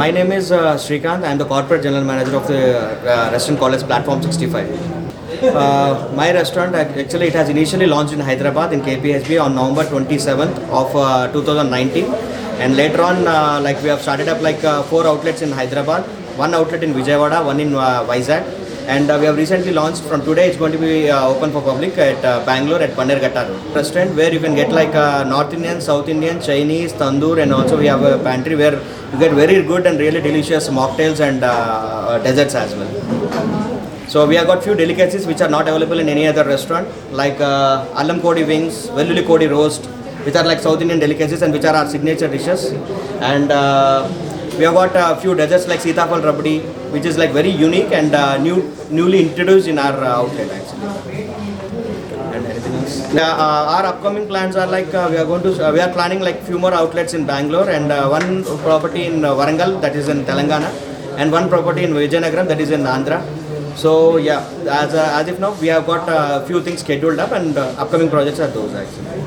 My name is Srikanth. I am the corporate general manager of the restaurant called as Platform 65. My restaurant actually it has initially launched in Hyderabad in KPHB on November 27th of 2019, and later on like we have started up like 4 outlets in Hyderabad, 1 outlet in Vijayawada, 1 in Vizag, and we have recently launched from today. It's going to be open for public at Bangalore at Bannerghatta Road. Restaurant where you can get like North Indian, South Indian, Chinese, tandoor, and also we have a pantry where you get very good and really delicious mocktails and desserts as well. So we have got few delicacies which are not available in any other restaurant, like allam kodi wings, velluli kodi roast, which are like South Indian delicacies and which are our signature dishes. And we have got a few desserts like Sitafal Rabdi, which is like very unique and newly introduced in our outlet actually. And anything else? Our upcoming plans are like we are planning like few more outlets in Bangalore and 1 property in Warangal, that is in Telangana, and 1 property in Vijayanagaram, that is in Andhra. So yeah, as if now we have got a few things scheduled up, and upcoming projects are those actually.